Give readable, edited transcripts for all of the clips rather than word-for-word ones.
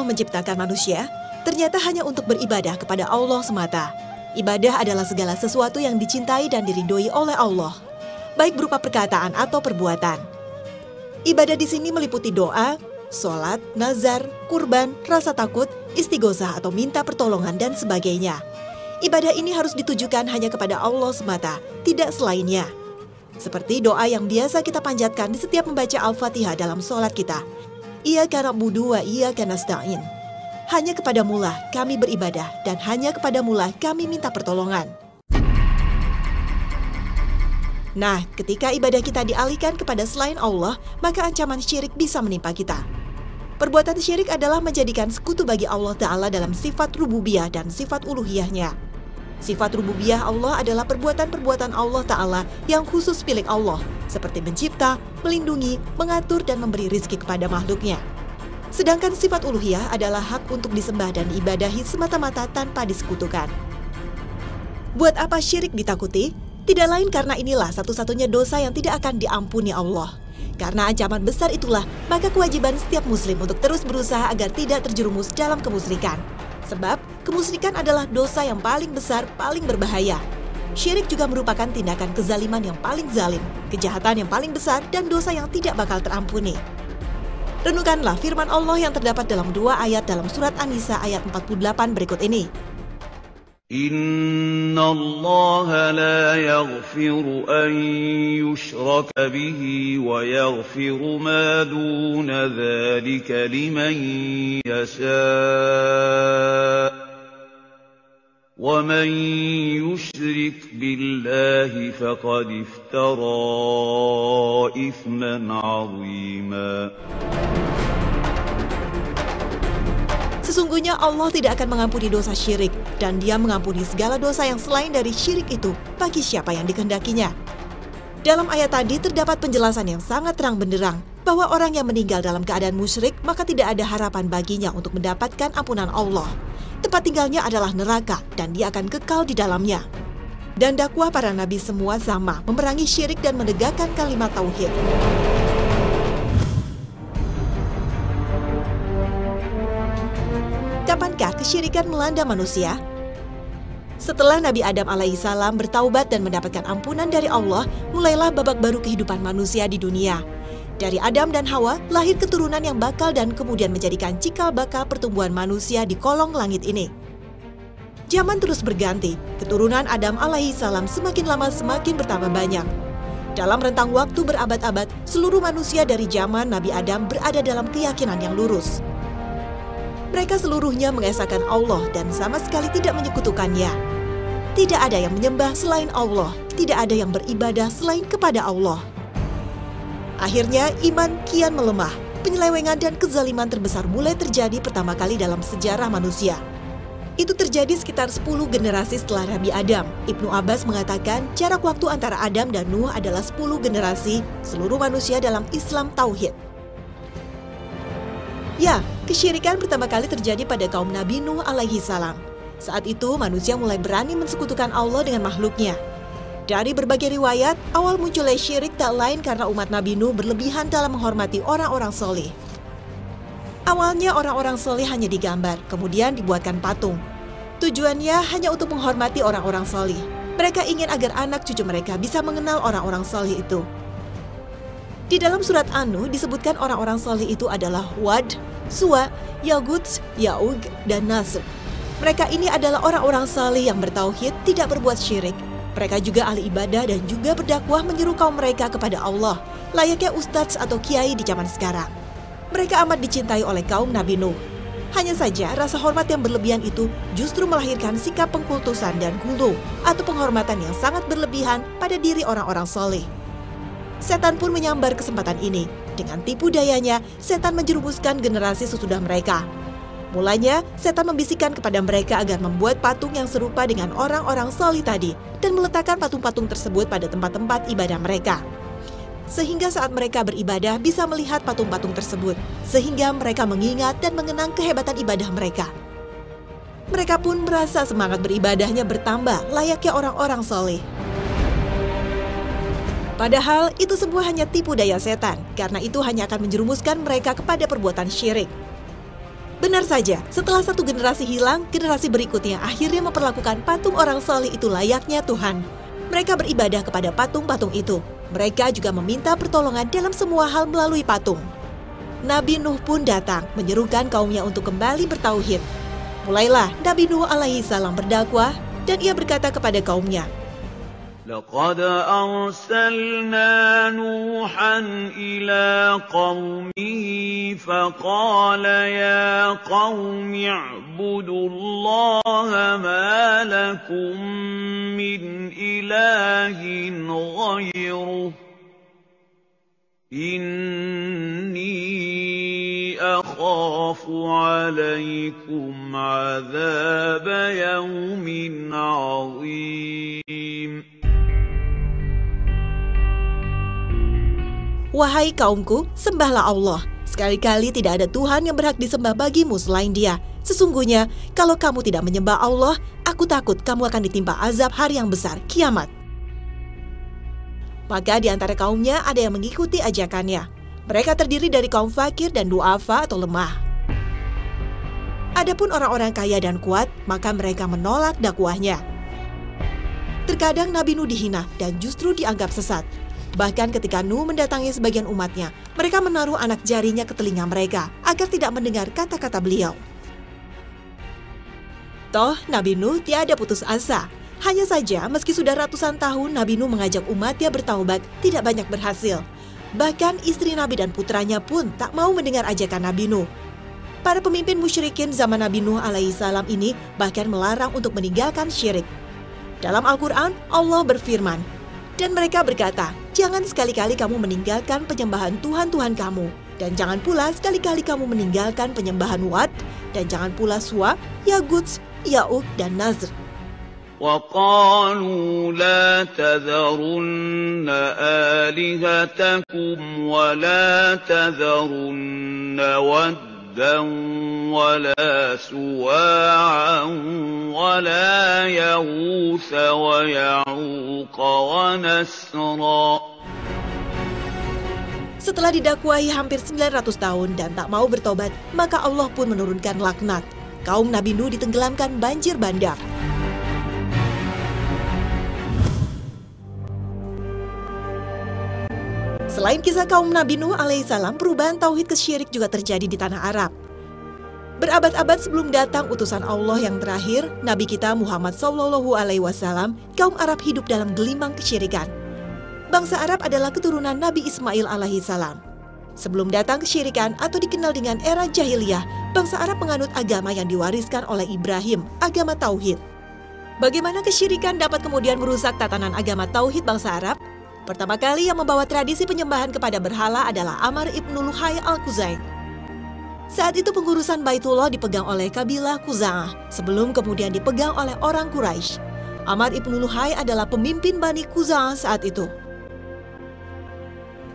Allah menciptakan manusia, ternyata hanya untuk beribadah kepada Allah semata. Ibadah adalah segala sesuatu yang dicintai dan diridhoi oleh Allah, baik berupa perkataan atau perbuatan. Ibadah di sini meliputi doa, sholat, nazar, kurban, rasa takut, istighosah atau minta pertolongan dan sebagainya. Ibadah ini harus ditujukan hanya kepada Allah semata, tidak selainnya. Seperti doa yang biasa kita panjatkan di setiap membaca Al-Fatihah dalam sholat kita. Iyyaka na'budu wa iyyaka nasta'in. Hanya kepadamulah kami beribadah dan hanya kepadamulah kami minta pertolongan. Nah, ketika ibadah kita dialihkan kepada selain Allah, maka ancaman syirik bisa menimpa kita. Perbuatan syirik adalah menjadikan sekutu bagi Allah Ta'ala dalam sifat rububiyah dan sifat uluhiyahnya. Sifat rububiyah Allah adalah perbuatan-perbuatan Allah Ta'ala yang khusus milik Allah, seperti mencipta, melindungi, mengatur, dan memberi rizki kepada makhluknya. Sedangkan sifat uluhiyah adalah hak untuk disembah dan diibadahi semata-mata tanpa disekutukan. Buat apa syirik ditakuti? Tidak lain karena inilah satu-satunya dosa yang tidak akan diampuni Allah. Karena ancaman besar itulah, maka kewajiban setiap muslim untuk terus berusaha agar tidak terjerumus dalam kemusyrikan. Sebab, kemusyrikan adalah dosa yang paling besar, paling berbahaya. Syirik juga merupakan tindakan kezaliman yang paling zalim, kejahatan yang paling besar, dan dosa yang tidak bakal terampuni. Renungkanlah firman Allah yang terdapat dalam 2 ayat dalam surat An-Nisa ayat 48 berikut ini. Inna Allah la yaghfiru an yushraka bihi wa yaghfiru ma duna dhalika liman yasha' wa man yushrik billahi faqad iftara ithman 'azima. Sesungguhnya Allah tidak akan mengampuni dosa syirik, dan Dia mengampuni segala dosa yang selain dari syirik itu bagi siapa yang dikehendakinya. Dalam ayat tadi terdapat penjelasan yang sangat terang benderang bahwa orang yang meninggal dalam keadaan musyrik maka tidak ada harapan baginya untuk mendapatkan ampunan Allah. Tempat tinggalnya adalah neraka dan dia akan kekal di dalamnya. Dan dakwah para nabi semua sama, memerangi syirik dan menegakkan kalimat tauhid. Kapankah kesyirikan melanda manusia? Setelah Nabi Adam alaihissalam bertaubat dan mendapatkan ampunan dari Allah, mulailah babak baru kehidupan manusia di dunia. Dari Adam dan Hawa lahir keturunan yang bakal dan kemudian menjadikan cikal bakal pertumbuhan manusia di kolong langit ini. Zaman terus berganti, keturunan Adam alaihissalam semakin lama semakin bertambah banyak. Dalam rentang waktu berabad-abad, seluruh manusia dari zaman Nabi Adam berada dalam keyakinan yang lurus. Mereka seluruhnya mengesahkan Allah dan sama sekali tidak menyekutukannya. Tidak ada yang menyembah selain Allah, tidak ada yang beribadah selain kepada Allah. Akhirnya iman kian melemah, penyelewengan dan kezaliman terbesar mulai terjadi pertama kali dalam sejarah manusia. Itu terjadi sekitar 10 generasi setelah Nabi Adam. Ibnu Abbas mengatakan jarak waktu antara Adam dan Nuh adalah 10 generasi seluruh manusia dalam Islam Tauhid. Ya, kesyirikan pertama kali terjadi pada kaum Nabi Nuh alaihi salam. Saat itu manusia mulai berani mensekutukan Allah dengan makhluknya. Dari berbagai riwayat, awal munculnya syirik tak lain karena umat Nabi Nuh berlebihan dalam menghormati orang-orang soleh. Awalnya orang-orang soleh hanya digambar, kemudian dibuatkan patung. Tujuannya hanya untuk menghormati orang-orang soleh. Mereka ingin agar anak cucu mereka bisa mengenal orang-orang soleh itu. Di dalam surat An-Nuh disebutkan orang-orang soleh itu adalah Wad, Suwa, Yaguts, Ya'ug, dan Nasr. Mereka ini adalah orang-orang saleh yang bertauhid, tidak berbuat syirik. Mereka juga ahli ibadah dan juga berdakwah menyeru kaum mereka kepada Allah, layaknya ustadz atau kiai di zaman sekarang. Mereka amat dicintai oleh kaum Nabi Nuh. Hanya saja rasa hormat yang berlebihan itu justru melahirkan sikap pengkultusan dan gulu atau penghormatan yang sangat berlebihan pada diri orang-orang saleh. Setan pun menyambar kesempatan ini. Dengan tipu dayanya, setan menjerumuskan generasi sesudah mereka. Mulanya, setan membisikkan kepada mereka agar membuat patung yang serupa dengan orang-orang saleh tadi dan meletakkan patung-patung tersebut pada tempat-tempat ibadah mereka. Sehingga saat mereka beribadah bisa melihat patung-patung tersebut, sehingga mereka mengingat dan mengenang kehebatan ibadah mereka. Mereka pun merasa semangat beribadahnya bertambah layaknya orang-orang saleh. Padahal itu semua hanya tipu daya setan, karena itu hanya akan menjerumuskan mereka kepada perbuatan syirik. Benar saja, setelah satu generasi hilang, generasi berikutnya akhirnya memperlakukan patung orang saleh itu layaknya Tuhan. Mereka beribadah kepada patung-patung itu. Mereka juga meminta pertolongan dalam semua hal melalui patung. Nabi Nuh pun datang, menyerukan kaumnya untuk kembali bertauhid. Mulailah Nabi Nuh alaihi salam berdakwah, dan ia berkata kepada kaumnya, لقد أرسلنا نوحا إلى قومه فقال يا قوم اعبدوا الله ما لكم من إله غيره إني أخاف عليكم عذاب يوم عظيم. Wahai kaumku, sembahlah Allah. Sekali-kali tidak ada Tuhan yang berhak disembah bagimu selain Dia. Sesungguhnya, kalau kamu tidak menyembah Allah, aku takut kamu akan ditimpa azab hari yang besar, kiamat. Maka di antara kaumnya ada yang mengikuti ajakannya. Mereka terdiri dari kaum fakir dan duafa atau lemah. Adapun orang-orang kaya dan kuat, maka mereka menolak dakwahnya. Terkadang Nabi Nuh dihina dan justru dianggap sesat. Bahkan ketika Nuh mendatangi sebagian umatnya, mereka menaruh anak jarinya ke telinga mereka agar tidak mendengar kata-kata beliau. Toh, Nabi Nuh tiada putus asa. Hanya saja, meski sudah ratusan tahun Nabi Nuh mengajak umatnya bertaubat, tidak banyak berhasil. Bahkan istri Nabi dan putranya pun tak mau mendengar ajakan Nabi Nuh. Para pemimpin musyrikin zaman Nabi Nuh alaihi salam ini bahkan melarang untuk meninggalkan syirik. Dalam Al-Quran, Allah berfirman, dan mereka berkata, jangan sekali-kali kamu meninggalkan penyembahan Tuhan-Tuhan kamu. Dan jangan pula sekali-kali kamu meninggalkan penyembahan Wad. Dan jangan pula Suwa, Yaguts, Ya'uq, dan Nazr. وَقَالُوا لَا تَذَرُنَّ آلِهَتَكُمْ وَلَا تَذَرُنَّ وَدًّا وَلَا سُوَاعًا وَلَا يَغُوثَ وَيَعُوقَ وَنَسْرًا. Setelah didakwahi hampir 900 tahun dan tak mau bertobat, maka Allah pun menurunkan laknat. Kaum Nabi Nuh ditenggelamkan banjir bandang. Selain kisah kaum Nabi Nuh alaihissalam, perubahan tauhid ke syirik juga terjadi di tanah Arab. Berabad-abad sebelum datang utusan Allah yang terakhir, Nabi kita Muhammad SAW, kaum Arab hidup dalam gelimang kesyirikan. Bangsa Arab adalah keturunan Nabi Ismail alaihissalam. Sebelum datang kesyirikan atau dikenal dengan era jahiliyah, bangsa Arab menganut agama yang diwariskan oleh Ibrahim, agama tauhid. Bagaimana kesyirikan dapat kemudian merusak tatanan agama tauhid bangsa Arab? Pertama kali yang membawa tradisi penyembahan kepada berhala adalah Amr ibn Luhai al-Khuzai. Saat itu pengurusan Baitullah dipegang oleh kabilah Khuza'ah sebelum kemudian dipegang oleh orang Quraisy. Amr ibn Luhai adalah pemimpin Bani Khuza'ah saat itu.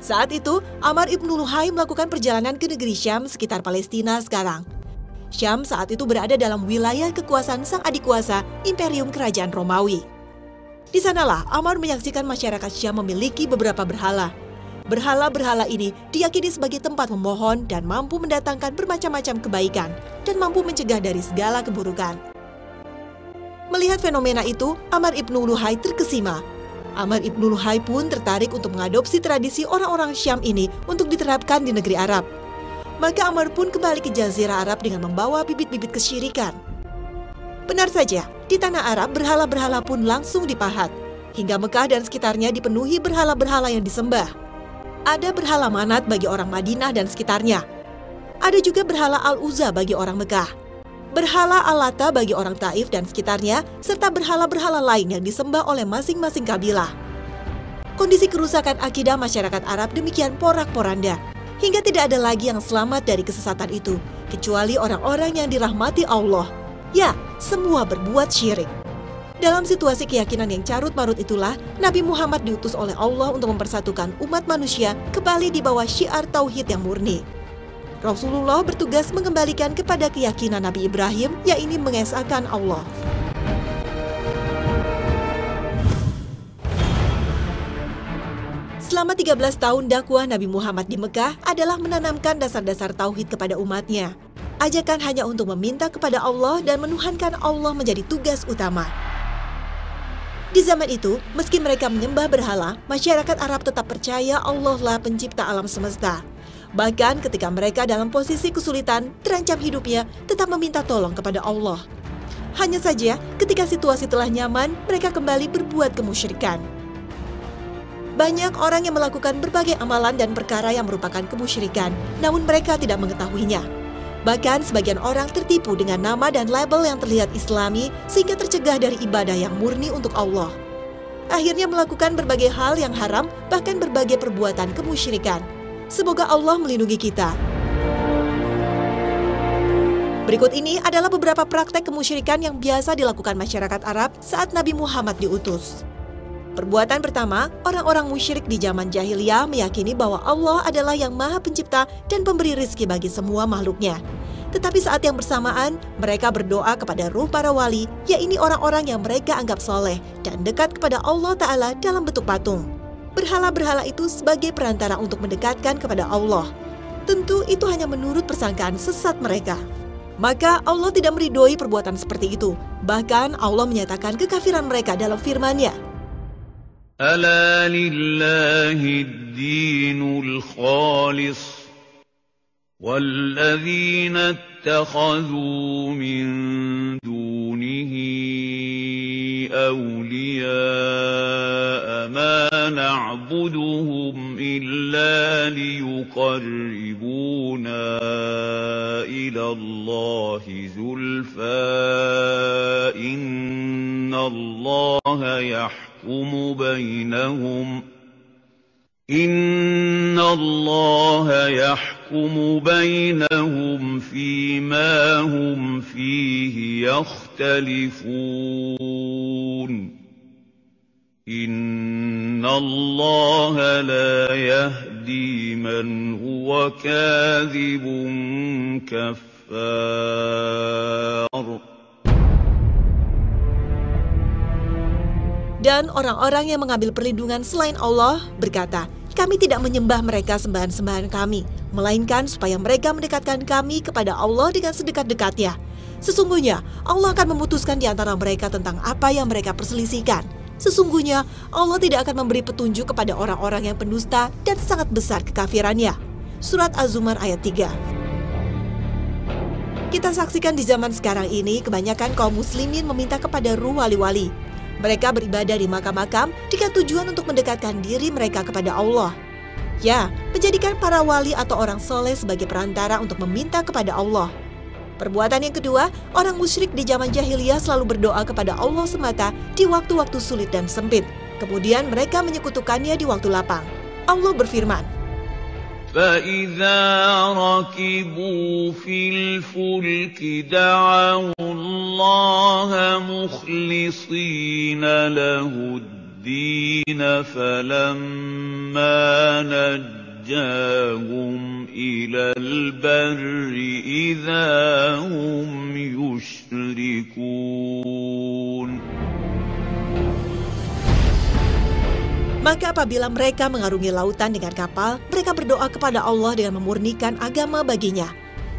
Saat itu, Amr ibn Luhai melakukan perjalanan ke negeri Syam sekitar Palestina sekarang. Syam saat itu berada dalam wilayah kekuasaan sang adik kuasa Imperium Kerajaan Romawi. Di sanalah Amr menyaksikan masyarakat Syam memiliki beberapa berhala. Berhala-berhala ini diyakini sebagai tempat memohon dan mampu mendatangkan bermacam-macam kebaikan dan mampu mencegah dari segala keburukan. Melihat fenomena itu, Amr ibn Luhai terkesima. Amr ibn Luhai pun tertarik untuk mengadopsi tradisi orang-orang Syam ini untuk diterapkan di negeri Arab. Maka Amr pun kembali ke Jazirah Arab dengan membawa bibit-bibit kesyirikan. Benar saja, di tanah Arab berhala-berhala pun langsung dipahat. Hingga Mekah dan sekitarnya dipenuhi berhala-berhala yang disembah. Ada berhala Manat bagi orang Madinah dan sekitarnya. Ada juga berhala Al-Uzza bagi orang Mekah. Berhala Al-Lata bagi orang Taif dan sekitarnya, serta berhala-berhala lain yang disembah oleh masing-masing kabilah. Kondisi kerusakan akidah masyarakat Arab demikian porak-poranda, hingga tidak ada lagi yang selamat dari kesesatan itu, kecuali orang-orang yang dirahmati Allah. Ya, semua berbuat syirik. Dalam situasi keyakinan yang carut-marut itulah, Nabi Muhammad diutus oleh Allah untuk mempersatukan umat manusia kembali di bawah syiar tauhid yang murni. Rasulullah bertugas mengembalikan kepada keyakinan Nabi Ibrahim, yaitu mengesahkan Allah. Selama 13 tahun dakwah Nabi Muhammad di Mekah adalah menanamkan dasar-dasar tauhid kepada umatnya. Ajakan hanya untuk meminta kepada Allah dan menuhankan Allah menjadi tugas utama. Di zaman itu, meski mereka menyembah berhala, masyarakat Arab tetap percaya Allah lah pencipta alam semesta. Bahkan ketika mereka dalam posisi kesulitan, terancam hidupnya, tetap meminta tolong kepada Allah. Hanya saja, ketika situasi telah nyaman, mereka kembali berbuat kemusyrikan. Banyak orang yang melakukan berbagai amalan dan perkara yang merupakan kemusyrikan, namun mereka tidak mengetahuinya. Bahkan sebagian orang tertipu dengan nama dan label yang terlihat Islami sehingga tercegah dari ibadah yang murni untuk Allah. Akhirnya melakukan berbagai hal yang haram, bahkan berbagai perbuatan kemusyrikan. Semoga Allah melindungi kita. Berikut ini adalah beberapa praktek kemusyrikan yang biasa dilakukan masyarakat Arab saat Nabi Muhammad diutus. Perbuatan pertama, orang-orang musyrik di zaman jahiliyah meyakini bahwa Allah adalah yang maha pencipta dan pemberi rizki bagi semua makhluknya. Tetapi saat yang bersamaan, mereka berdoa kepada ruh para wali, yaitu orang-orang yang mereka anggap soleh dan dekat kepada Allah Ta'ala dalam bentuk patung. Berhala-berhala itu sebagai perantara untuk mendekatkan kepada Allah. Tentu itu hanya menurut persangkaan sesat mereka. Maka Allah tidak meridhoi perbuatan seperti itu. Bahkan Allah menyatakan kekafiran mereka dalam firman-Nya. ألا لله الدين الخالص والذين اتخذوا من دونه أولياء ما نعبدهم إلا ليقربونا إلى الله زلفى إن الله يحكم بينهم فيما هم فيه يختلفون إن الله لا يهدي من هو كاذب كفار. Dan orang-orang yang mengambil perlindungan selain Allah berkata, kami tidak menyembah mereka sembahan-sembahan kami, melainkan supaya mereka mendekatkan kami kepada Allah dengan sedekat-dekatnya. Sesungguhnya Allah akan memutuskan di antara mereka tentang apa yang mereka perselisihkan. Sesungguhnya Allah tidak akan memberi petunjuk kepada orang-orang yang pendusta dan sangat besar kekafirannya. Surat Az-Zumar ayat 3. Kita saksikan di zaman sekarang ini kebanyakan kaum muslimin meminta kepada ruh wali-wali. Mereka beribadah di makam-makam dengan tujuan untuk mendekatkan diri mereka kepada Allah. Ya, menjadikan para wali atau orang soleh sebagai perantara untuk meminta kepada Allah. Perbuatan yang kedua, orang musyrik di zaman jahiliyah selalu berdoa kepada Allah semata di waktu-waktu sulit dan sempit. Kemudian mereka menyekutukannya di waktu lapang. Allah berfirman, فَإِذَا رَكِبُوا فِي الْفُلْكِ دَعَوُا اللَّهَ مُخْلِصِينَ لَهُ الدِّينَ فَلَمَّا نَجَّاهُمْ إِلَى الْبَرِّ إِذَا هُمْ يُشْرِكُونَ. Maka apabila mereka mengarungi lautan dengan kapal, mereka berdoa kepada Allah dengan memurnikan agama baginya.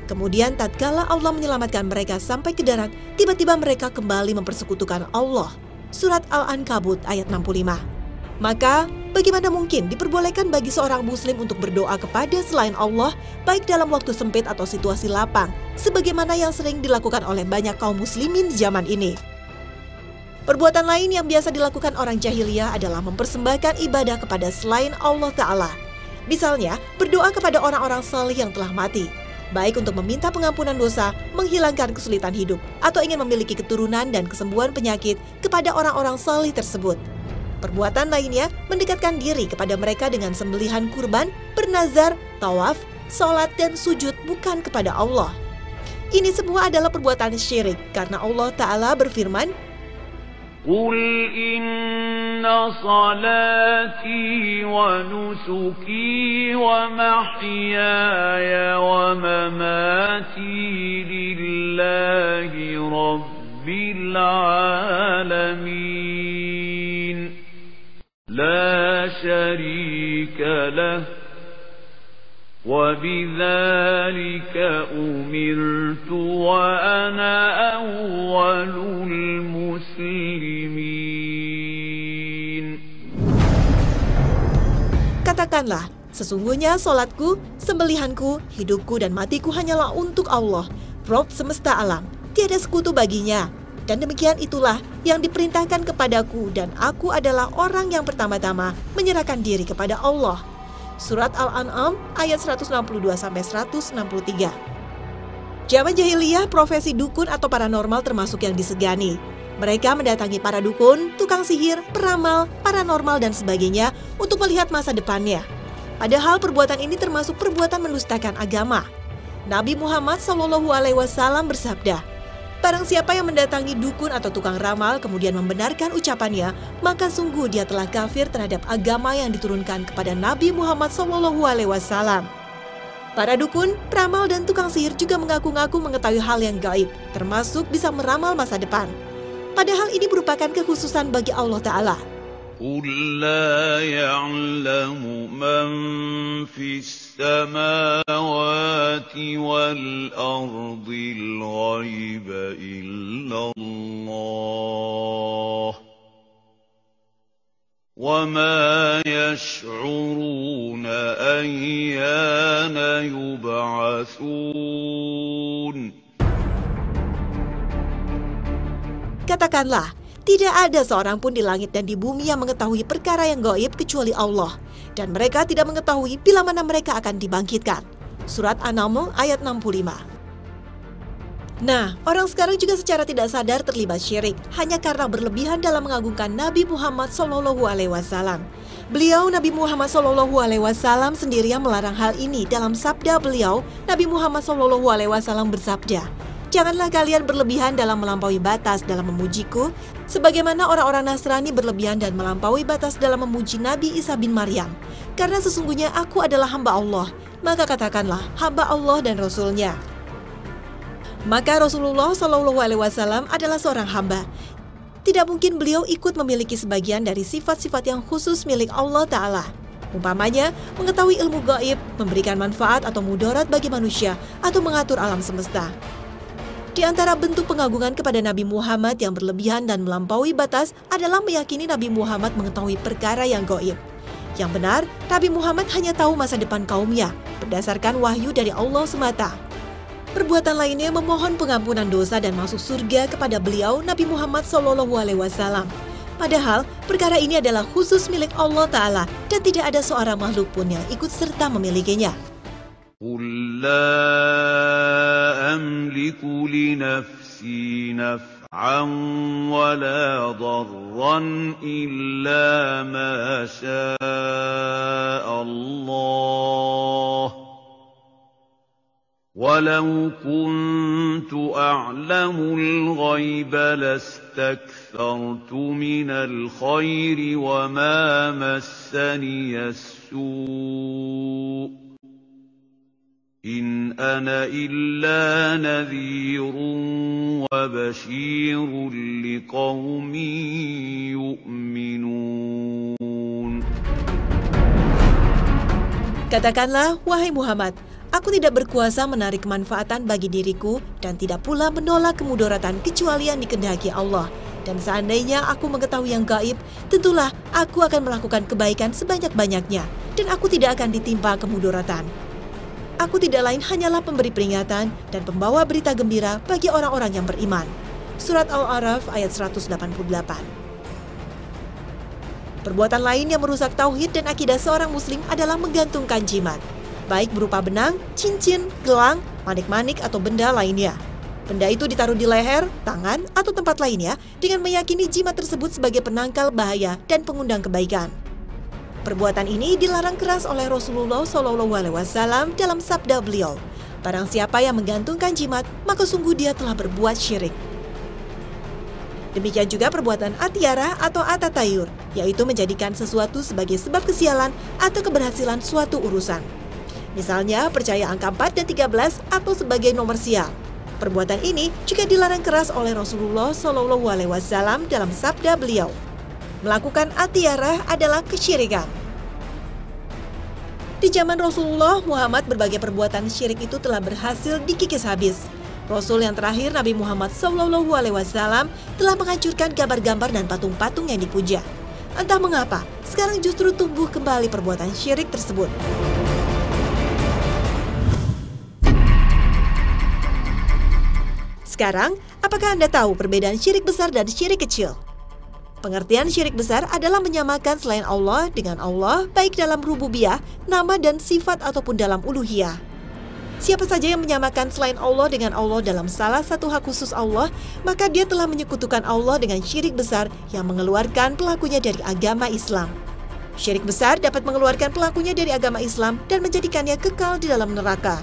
Kemudian tatkala Allah menyelamatkan mereka sampai ke darat, tiba-tiba mereka kembali mempersekutukan Allah. Surat Al-Ankabut ayat 65. Maka, bagaimana mungkin diperbolehkan bagi seorang muslim untuk berdoa kepada selain Allah, baik dalam waktu sempit atau situasi lapang, sebagaimana yang sering dilakukan oleh banyak kaum muslimin di zaman ini. Perbuatan lain yang biasa dilakukan orang jahiliyah adalah mempersembahkan ibadah kepada selain Allah Ta'ala. Misalnya, berdoa kepada orang-orang salih yang telah mati, baik untuk meminta pengampunan dosa, menghilangkan kesulitan hidup, atau ingin memiliki keturunan dan kesembuhan penyakit kepada orang-orang salih tersebut. Perbuatan lainnya mendekatkan diri kepada mereka dengan sembelihan kurban, bernazar, tawaf, salat, dan sujud bukan kepada Allah. Ini semua adalah perbuatan syirik karena Allah Ta'ala berfirman, قُلْ إِنَّ صَلَاتِي وَنُسُكِي وَمَحْيَايَ وَمَمَاتِي لِلَّهِ رَبِّ الْعَالَمِينَ لا شريك له وَبِذَلِكَ أُمِرْتُ وَأَنَا أَوَّلُ الْمُسْلِمِينَ. وَبِذَلِكَ أُمِرْتُ وَأَنَا أَوَّلُ الْمُسْلِمِينَ. Katakanlah, sesungguhnya solatku, sembelihanku, hidupku dan matiku hanyalah untuk Allah, Rabb semesta alam, tiada sekutu baginya. Dan demikian itulah yang diperintahkan kepadaku dan aku adalah orang yang pertama-tama menyerahkan diri kepada Allah. Surat Al-An'am ayat 162-163. Zaman jahiliyah, profesi dukun atau paranormal termasuk yang disegani. Mereka mendatangi para dukun, tukang sihir, peramal, paranormal dan sebagainya untuk melihat masa depannya. Padahal perbuatan ini termasuk perbuatan mendustakan agama. Nabi Muhammad SAW bersabda, "Barang siapa yang mendatangi dukun atau tukang ramal kemudian membenarkan ucapannya, maka sungguh dia telah kafir terhadap agama yang diturunkan kepada Nabi Muhammad SAW." Para dukun, peramal dan tukang sihir juga mengaku-ngaku mengetahui hal yang gaib, termasuk bisa meramal masa depan. Padahal ini merupakan kekhususan bagi Allah Ta'ala. قُلْ لَا يَعْلَمُ مَنْ فِي السَّمَاوَاتِ وَالْأَرْضِ الْغَيْبَ إِلَّا اللَّهُ وَمَا يَشْعُرُونَ أَيَّانَ يُبْعَثُونَ. Katakanlah, tidak ada seorang pun di langit dan di bumi yang mengetahui perkara yang gaib kecuali Allah. Dan mereka tidak mengetahui bila mana mereka akan dibangkitkan. Surat An-Naml ayat 65. Nah, orang sekarang juga secara tidak sadar terlibat syirik hanya karena berlebihan dalam mengagungkan Nabi Muhammad SAW. Beliau, Nabi Muhammad SAW sendiri yang melarang hal ini. Dalam sabda beliau, Nabi Muhammad SAW bersabda, "Janganlah kalian berlebihan dalam melampaui batas dalam memujiku, sebagaimana orang-orang Nasrani berlebihan dan melampaui batas dalam memuji Nabi Isa bin Maryam. Karena sesungguhnya aku adalah hamba Allah, maka katakanlah hamba Allah dan Rasul-Nya." Maka Rasulullah SAW adalah seorang hamba. Tidak mungkin beliau ikut memiliki sebagian dari sifat-sifat yang khusus milik Allah Ta'ala. Umpamanya, mengetahui ilmu gaib, memberikan manfaat atau mudarat bagi manusia, atau mengatur alam semesta. Di antara bentuk pengagungan kepada Nabi Muhammad yang berlebihan dan melampaui batas adalah meyakini Nabi Muhammad mengetahui perkara yang gaib. Yang benar, Nabi Muhammad hanya tahu masa depan kaumnya berdasarkan wahyu dari Allah semata. Perbuatan lainnya memohon pengampunan dosa dan masuk surga kepada beliau Nabi Muhammad SAW. Padahal perkara ini adalah khusus milik Allah Ta'ala dan tidak ada seorang makhluk pun yang ikut serta memilikinya. قُلْ لَا أَمْلِكُ لِنَفْسِي نَفْعًا وَلَا ضَرًّا إِلَّا مَا شَاءَ اللَّهُ وَلَوْ كُنْتُ أَعْلَمُ الْغَيْبَ لَاسْتَكْثَرْتُ مِنَ الْخَيْرِ وَمَا مَسَّنِيَ السُّوءُ إِنْ أَنَا إِلَّا نَذِيرٌ وَبَشِيرٌ لِقَوْمٍ يُؤْمِنُونَ. Katakanlah, wahai Muhammad, aku tidak berkuasa menarik kemanfaatan bagi diriku dan tidak pula menolak kemudaratan kecuali yang dikehendaki Allah. Dan seandainya aku mengetahui yang gaib, tentulah aku akan melakukan kebaikan sebanyak-banyaknya dan aku tidak akan ditimpa kemudaratan. Aku tidak lain hanyalah pemberi peringatan dan pembawa berita gembira bagi orang-orang yang beriman. Surat Al-A'raf ayat 188. Perbuatan lain yang merusak tauhid dan akidah seorang muslim adalah menggantungkan jimat, baik berupa benang, cincin, gelang, manik-manik atau benda lainnya. Benda itu ditaruh di leher, tangan, atau tempat lainnya dengan meyakini jimat tersebut sebagai penangkal bahaya dan pengundang kebaikan. Perbuatan ini dilarang keras oleh Rasulullah SAW dalam sabda beliau, "Barang siapa yang menggantungkan jimat, maka sungguh dia telah berbuat syirik." Demikian juga perbuatan atiara atau atatayur, yaitu menjadikan sesuatu sebagai sebab kesialan atau keberhasilan suatu urusan. Misalnya percaya angka 4 dan 13 atau sebagai nomor sial. Perbuatan ini juga dilarang keras oleh Rasulullah SAW dalam sabda beliau, "Melakukan atiarah adalah kesyirikan." Di zaman Rasulullah Muhammad, berbagai perbuatan syirik itu telah berhasil dikikis habis. Rasul yang terakhir, Nabi Muhammad SAW, telah menghancurkan gambar-gambar dan patung-patung yang dipuja. Entah mengapa, sekarang justru tumbuh kembali perbuatan syirik tersebut. Sekarang, apakah Anda tahu perbedaan syirik besar dan syirik kecil? Pengertian syirik besar adalah menyamakan selain Allah dengan Allah, baik dalam rububiyah, nama dan sifat ataupun dalam uluhiyah. Siapa saja yang menyamakan selain Allah dengan Allah dalam salah satu hak khusus Allah, maka dia telah menyekutukan Allah dengan syirik besar yang mengeluarkan pelakunya dari agama Islam. Syirik besar dapat mengeluarkan pelakunya dari agama Islam dan menjadikannya kekal di dalam neraka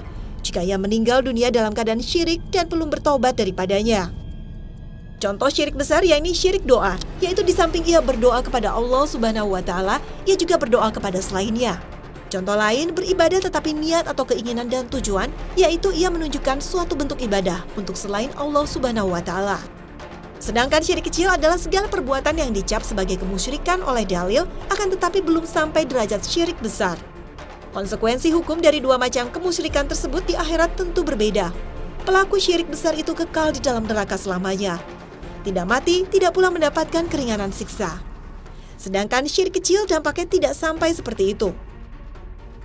jika ia meninggal dunia dalam keadaan syirik dan belum bertobat daripadanya. Contoh syirik besar yakni syirik doa, yaitu di samping ia berdoa kepada Allah Subhanahu wa Ta'ala, ia juga berdoa kepada selainnya. Contoh lain, beribadah tetapi niat atau keinginan dan tujuan, yaitu ia menunjukkan suatu bentuk ibadah untuk selain Allah Subhanahu wa Ta'ala. Sedangkan syirik kecil adalah segala perbuatan yang dicap sebagai kemusyrikan oleh dalil, akan tetapi belum sampai derajat syirik besar. Konsekuensi hukum dari dua macam kemusyrikan tersebut di akhirat tentu berbeda. Pelaku syirik besar itu kekal di dalam neraka selamanya. Tidak mati, tidak pula mendapatkan keringanan siksa. Sedangkan syirik kecil dampaknya tidak sampai seperti itu.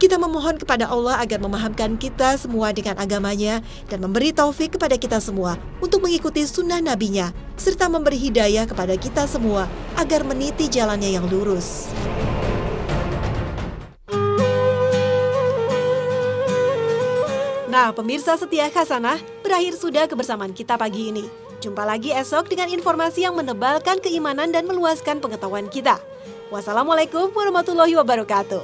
Kita memohon kepada Allah agar memahamkan kita semua dengan agamanya dan memberi taufik kepada kita semua untuk mengikuti sunnah nabinya, serta memberi hidayah kepada kita semua agar meniti jalannya yang lurus. Nah, pemirsa setia Khasanah, berakhir sudah kebersamaan kita pagi ini. Jumpa lagi esok dengan informasi yang menebalkan keimanan dan meluaskan pengetahuan kita. Wassalamualaikum warahmatullahi wabarakatuh.